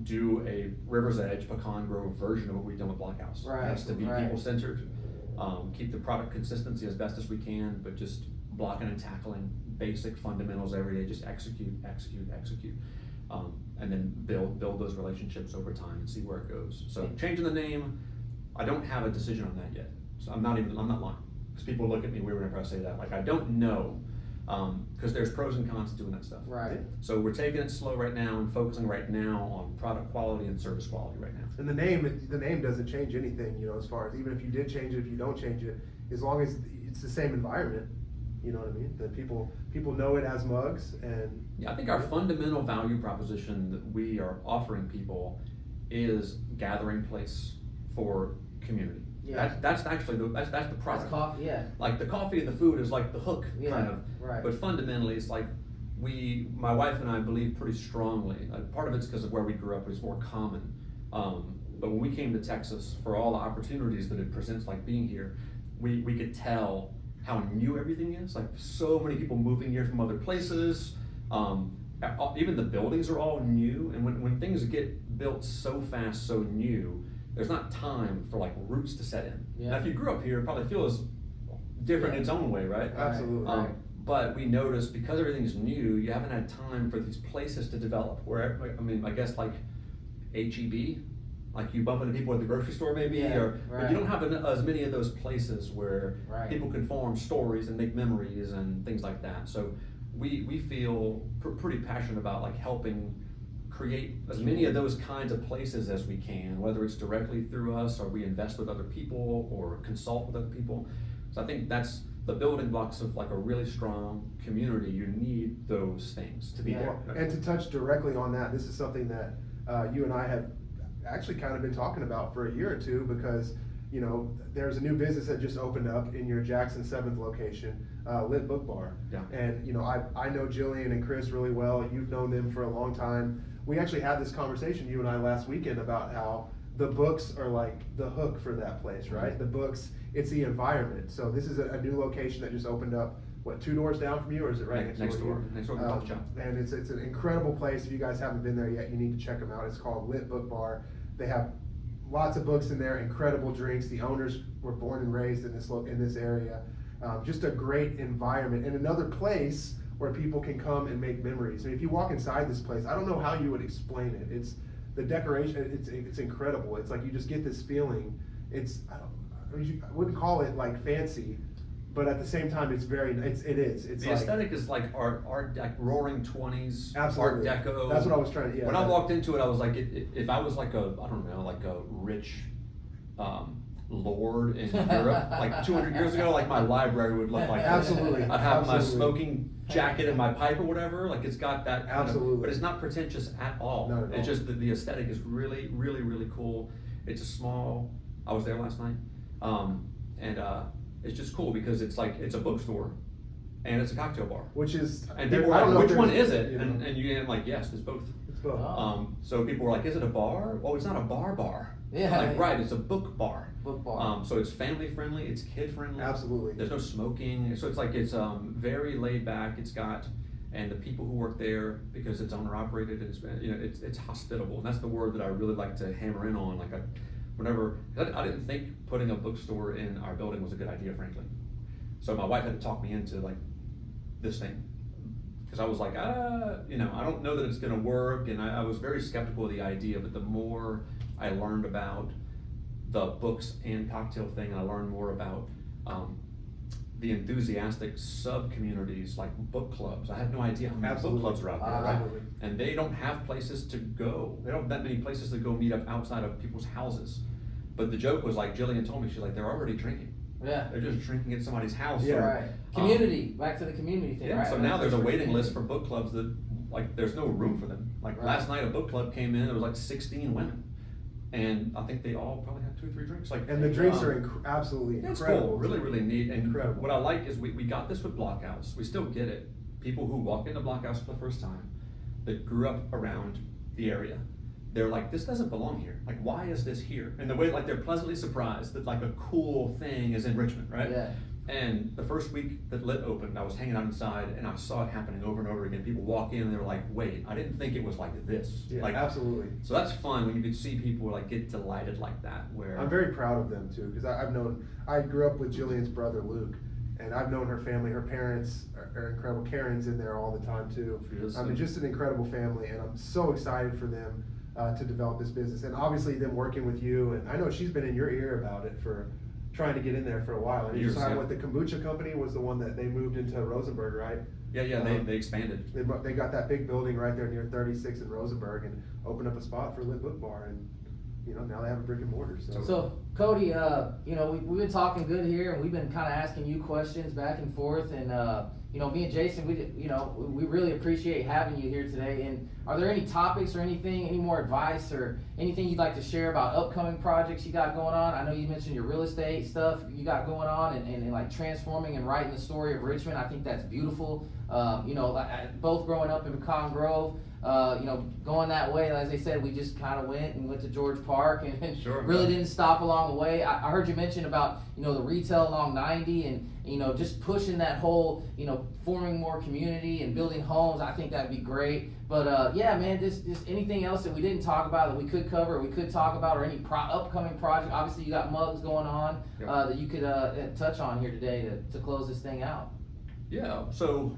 do a River's Edge Pecan Grove version of what we've done with Blockhouse. Right, It has to be right. people centered, keep the product consistency as best as we can, but just blocking and tackling basic fundamentals every day, just execute. And then build those relationships over time and see where it goes. So changing the name, I don't have a decision on that yet. So I'm not lying, because people look at me weird whenever I say that. Like, I don't know, because there's pros and cons to doing that stuff. Right. So we're taking it slow right now and focusing right now on product quality and service quality right now. And the name doesn't change anything, as far as, even if you did change it, if you don't change it, as long as it's the same environment, you know what I mean? That people know it as Mugs, and Yeah, I think our fundamental value proposition that we are offering people is gathering place for community. Yeah. That's actually that's the That's product. coffee, yeah. Like the coffee and the food is like the hook, Yeah, kind of. right. But fundamentally, it's like my wife and I believe pretty strongly. Part of it's because of where we grew up; it's more common. But when we came to Texas, for all the opportunities that it presents, like being here, we could tell how new everything is. Like, so many people moving here from other places. Even the buildings are all new, and when things get built so fast, so new, there's not time for like roots to set in. Yeah. Now, if you grew up here, it probably feels different in its own way, right? absolutely. Right. But we noticed, because everything's new, you haven't had time for these places to develop. Where, I mean, I guess like HEB, like you bump into people at the grocery store maybe, Yeah, but right. you don't have as many of those places where Right. people can form stories and make memories and things like that. So we feel pretty passionate about like helping create as many of those kinds of places as we can, whether it's directly through us or we invest with other people or consult with other people. So I think that's the building blocks of like a really strong community. You need those things to be Yeah. there. And to touch directly on that, this is something that you and I have actually kind of been talking about for a year or two, because there's a new business that just opened up in your Jackson 7th location, Lit Book Bar. Yeah. And I know Jillian and Chris really well. You've known them for a long time. We actually had this conversation, you and I, last weekend, about how the books are like the hook for that place, right? The books, it's the environment. So this is a new location that just opened up, what, 2 doors down from you, or is it right Next to door, you? next door to the coffee shop. And it's an incredible place. If you guys haven't been there yet, you need to check them out. It's called Lit Book Bar. They have lots of books in there, incredible drinks. The owners were born and raised in this area. Just a great environment, and another place where people can come and make memories. And if you walk inside this place, I don't know how you would explain it. It's the decoration. It's incredible. It's like you just get this feeling. I wouldn't call it like fancy, but at the same time, it's The like, aesthetic is like art like roaring 20s, absolutely. Art Deco. That's what I was trying to, yeah. When I walked into it, I was like, if I was like I don't know, like a rich lord in Europe, like 200 years ago, like my library would look like this. Absolutely. I'd have my Absolutely. smoking jacket and my pipe or whatever, like it's got that kind Absolutely. of, but it's not pretentious at all. Not at It's all. just the aesthetic is really, really, really cool. It's a small, I was there last night, and it's just cool because it's like, it's a bookstore and it's a cocktail bar. Which is, And people I were don't know like, if which one there's- is it? you know, And I'm like, yes, it's both. it's both. So people were like, is it a bar? Oh, it's not a bar. Yeah. I'm like, right, it's a book bar. Book bar. So it's family friendly, it's kid friendly. Absolutely. There's no smoking, so it's like, it's very laid back. It's got, and the people who work there, because it's owner operated, it's hospitable. And that's the word that I really like to hammer in on. Like I didn't think putting a bookstore in our building was a good idea, frankly. So my wife had to talk me into like this thing. Because I was like, I don't know that it's gonna work, and I was very skeptical of the idea, but the more I learned about the books and cocktail thing, and I learned more about the enthusiastic sub-communities like book clubs. I had no idea how many Absolutely. book clubs are out there, right? Absolutely. And they don't have places to go. They don't have that many places to go meet up outside of people's houses. But the joke was like, Jillian told me, she's like, they're already drinking. Yeah. They're just drinking at somebody's house. Yeah. or, Right. Community. Back to the community thing. Yeah, Right. so now there's a waiting list for book clubs that, like, there's no room for them. Like, Right. last night a book club came in, there was like 16 women. And I think they all probably had 2 or 3 drinks. Like, And the drinks are absolutely it's incredible. cool, really, really neat. And Incredible. what I like is we got this with Blockhouse. We still get it. People who walk into Blockhouse for the first time that grew up around the area, they're like, this doesn't belong here. Like, why is this here? And the way, like, they're pleasantly surprised that like a cool thing is in Richmond, right? Yeah. And the first week that Lit opened, I was hanging out inside and I saw it happening over and over again. People walk in and they were like, wait, I didn't think it was like this. Yeah, Like, absolutely. so that's fun when you could see people like get delighted like that. Where I'm very proud of them too, because I grew up with Jillian's brother Luke, and I've known her family. Her parents are incredible. Karen's in there all the time too. She is, I mean, so- just an incredible family, and I'm so excited for them to develop this business, and obviously them working with you. And I know she's been in your ear about it for trying to get in there for a while. And you Years, saw yeah. what the kombucha company was, the one that they moved into Rosenberg, right? Yeah, they expanded. They got that big building right there near 36 in Rosenberg and opened up a spot for Lit Book Bar, and now they have a brick and mortar. So Cody, we've been talking good here, and we've been kind of asking you questions back and forth, and me and Jason, we really appreciate having you here today. And are there any topics or anything, any more advice or anything you'd like to share about upcoming projects you got going on? I know you mentioned your real estate stuff you got going on, and like transforming and writing the story of Richmond. I think that's beautiful. Both growing up in Pecan Grove. Going that way, as they said, we just kind of went to George Park and Sure. really didn't stop along the way. I heard you mention about, the retail along 90 and, just pushing that whole, forming more community and building homes. I think that'd be great. But, just anything else that we didn't talk about that we could cover, we could talk about, or any upcoming project. Obviously, you got mugs going on Yep. that you could touch on here today to close this thing out. Yeah, so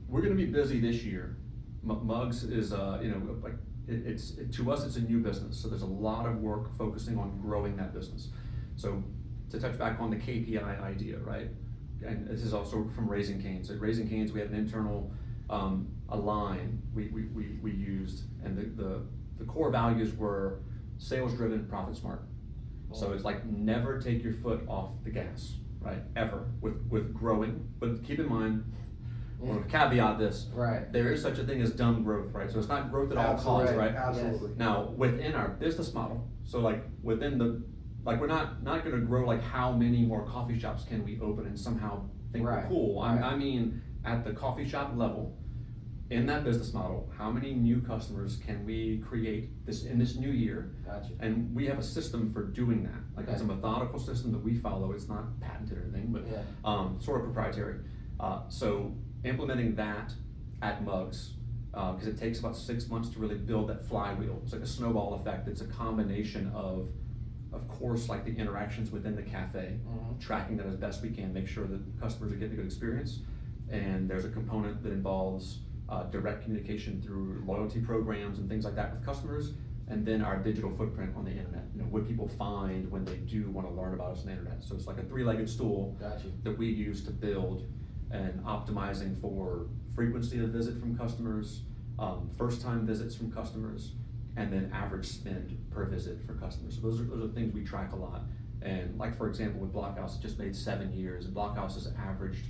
we're gonna be busy this year. Mugs is, to us, it's a new business, so there's a lot of work focusing on growing that business. So to touch back on the KPI idea, right? And this is also from Raising Cane's. At Raising Cane's, we had an internal, a line we used, and the core values were sales driven, profit smart. So it's like never take your foot off the gas, right? Ever with growing, but keep in mind, I want to caveat this. Right. There is such a thing as dumb growth, right? So it's not growth at all Absolutely. costs, right? Absolutely. Now, within our business model, so like within we're not gonna grow like how many more coffee shops can we open and somehow think Right. we're cool. Right. I mean, at the coffee shop level, in that business model, how many new customers can we create in this new year? Gotcha. And we have a system for doing that. Like, it's a Okay. methodical system that we follow. It's not patented or anything, but Yeah. sort of proprietary. So implementing that at Mugs, because it takes about 6 months to really build that flywheel. It's like a snowball effect. It's a combination of course, like the interactions within the cafe, Mhm. tracking that as best we can, make sure that customers are getting a good experience. And there's a component that involves direct communication through loyalty programs and things like that with customers. and then our digital footprint on the internet. What people find when they do want to learn about us on the internet. So it's like a three-legged stool Gotcha. that we use to build and optimizing for frequency of visit from customers, first-time visits from customers, and then average spend per visit for customers. So those are things we track a lot. And like, for example, with Blockhouse, it just made 7 years, and Blockhouse has averaged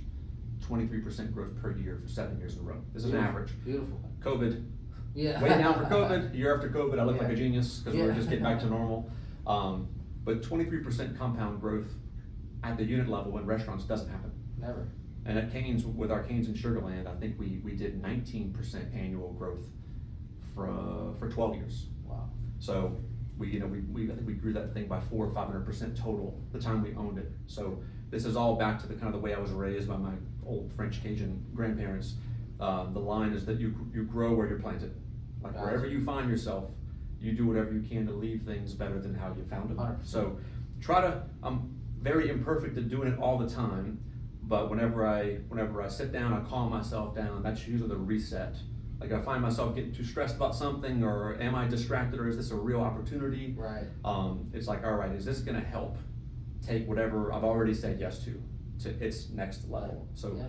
23% growth per year for 7 years in a row. This is an average. Beautiful. COVID, Yeah. way down for COVID. Year after COVID, I look like a genius because we were Yeah. just getting back to normal. But 23% compound growth at the unit level in restaurants doesn't happen. Never. And at Cane's, with our Cane's in Sugarland, I think we did 19% annual growth for 12 years. Wow. So I think we grew that thing by 400 or 500% total the time we owned it. So this is all back to the kind of the way I was raised by my old French Cajun grandparents. The line is that you grow where you're planted. Like Gotcha. wherever you find yourself, you do whatever you can to leave things better than how you found them. 100%. So I'm very imperfect at doing it all the time, but whenever I sit down, I calm myself down. That's usually the reset. Like I find myself getting too stressed about something, or am I distracted, or is this a real opportunity? Right. It's like, all right, is this gonna help take whatever I've already said yes to its next level? So,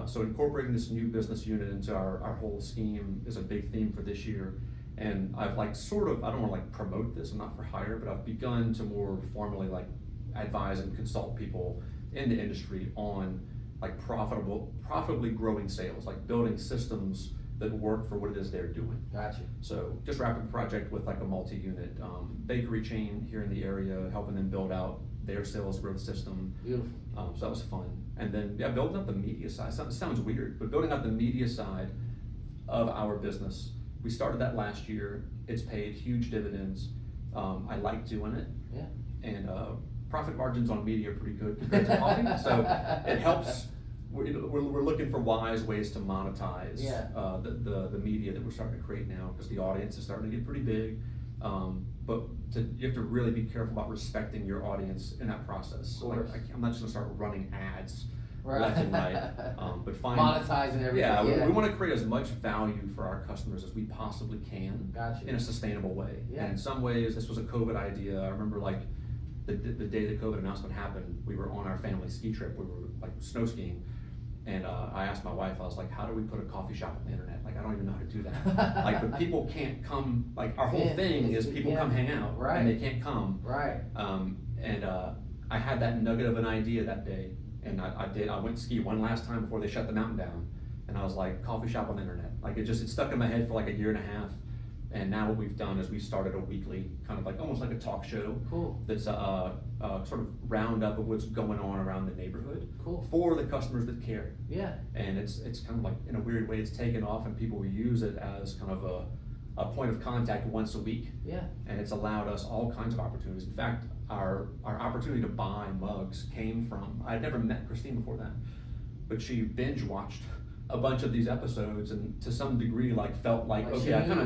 so incorporating this new business unit into our whole scheme is a big theme for this year. And I've I don't wanna promote this, I'm not for hire, but I've begun to more formally advise and consult people in the industry on profitably growing sales, like building systems that work for what it is they're doing. Gotcha. So just wrapped up a project with a multi-unit bakery chain here in the area, helping them build out their sales growth system. Beautiful. So that was fun. And then building up the media side. Sounds weird, but building up the media side of our business. We started that last year. It's paid huge dividends. I like doing it. Yeah. And profit margins on media are pretty good compared to coffee. So it helps. We're looking for wise ways to monetize the media that we're starting to create now, because the audience is starting to get pretty big. But you have to really be careful about respecting your audience in that process. Of course. I'm not just gonna start running ads Right. left and right, but find monetizing everything. Yeah, we want to create as much value for our customers as we possibly can. Gotcha. In a sustainable way. Yeah. And in some ways, this was a COVID idea. I remember the day the COVID announcement happened, we were on our family ski trip. We were snow skiing. And I asked my wife, I was like, how do we put a coffee shop on the internet? I don't even know how to do that. But people can't come, our whole thing is people come hang out, right. and they can't come. Right. I had that nugget of an idea that day, and I went ski one last time before they shut the mountain down, and I was like, coffee shop on the internet. It stuck in my head for a year and a half. And now what we've done is we started a weekly, kind of almost like a talk show. Cool. That's a sort of roundup of what's going on around the neighborhood. Cool. For the customers that care. Yeah. And it's kind of in a weird way, it's taken off, and people use it as kind of a point of contact once a week. Yeah. And it's allowed us all kinds of opportunities. In fact, our opportunity to buy mugs came from, I'd never met Christine before that, but she binge watched a bunch of these episodes, and to some degree felt okay, I kind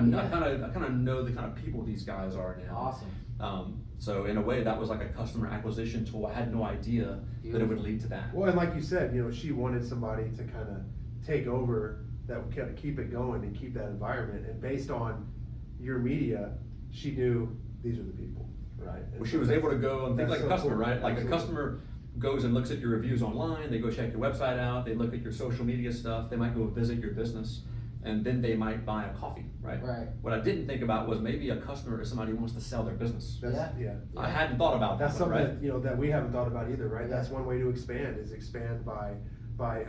of know the kind of people these guys are now. Awesome. So in a way, that was a customer acquisition tool. I had no idea that it would lead to that. Well, and like you said, she wanted somebody to kind of take over that would kind of keep it going and keep that environment. And based on your media, she knew these are the people, right? And Well, she was able to go and think like a that's so customer, cool. right? A Absolutely. customer goes and looks at your reviews online, they go check your website out, they look at your social media stuff, they might go visit your business, and then they might buy a coffee, right? Right. What I didn't think about was maybe a customer is somebody who wants to sell their business. Yeah. I hadn't thought about That's that, something right? that, that we haven't thought about either, right? Yeah. That's one way to expand by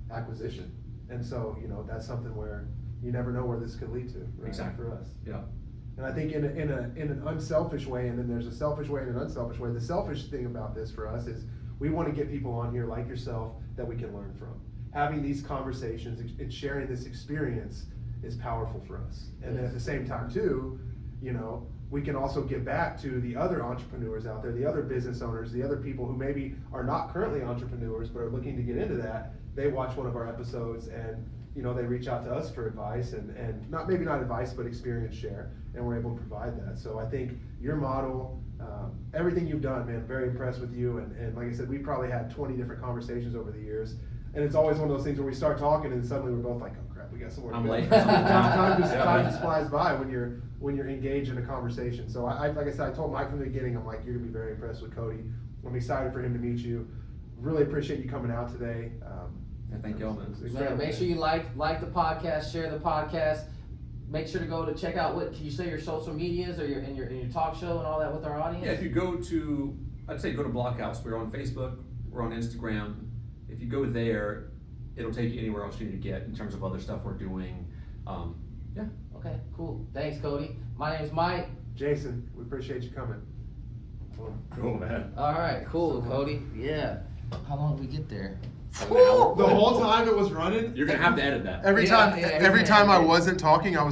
acquisition. And so, that's something where you never know where this could lead to, right? Exactly. For us. Yeah. And I think in an unselfish way, and then there's a selfish way and an unselfish way. The selfish thing about this for us is we want to get people on here like yourself that we can learn from. Having these conversations and sharing this experience is powerful for us. And then at the same time too, we can also give back to the other entrepreneurs out there, the other business owners, the other people who maybe are not currently entrepreneurs but are looking to get into that. They watch one of our episodes and they reach out to us for advice and maybe not advice, but experience share, and we're able to provide that. So I think your model, everything you've done, man, very impressed with you. And like I said, we probably had 20 different conversations over the years. And it's always one of those things where we start talking and suddenly we're both like, oh crap, crap, we got somewhere to I'm go. late for something. Time Yeah. just flies by when you're engaged in a conversation. So like I said, I told Mike from the beginning, I'm like, you're gonna be very impressed with Cody. I'm excited for him to meet you. Really appreciate you coming out today. Yeah, thank y'all, man. Man, make sure you like the podcast, share the podcast. Make sure to go to check out what can you say your social medias or in your talk show and all that with our audience. Yeah, if you go to, I'd say go to Blockhouse. We're on Facebook, we're on Instagram. If you go there, it'll take you anywhere else you need to get in terms of other stuff we're doing. Yeah. Okay, cool. Thanks, Cody. My name's Mike. Jason, we appreciate you coming. Cool, man. All right, cool, Cody. Yeah. How long did we get there? An hour. The whole time it was running. You're gonna have to edit that. Every Yeah, time, yeah, every yeah. time I wasn't talking, I was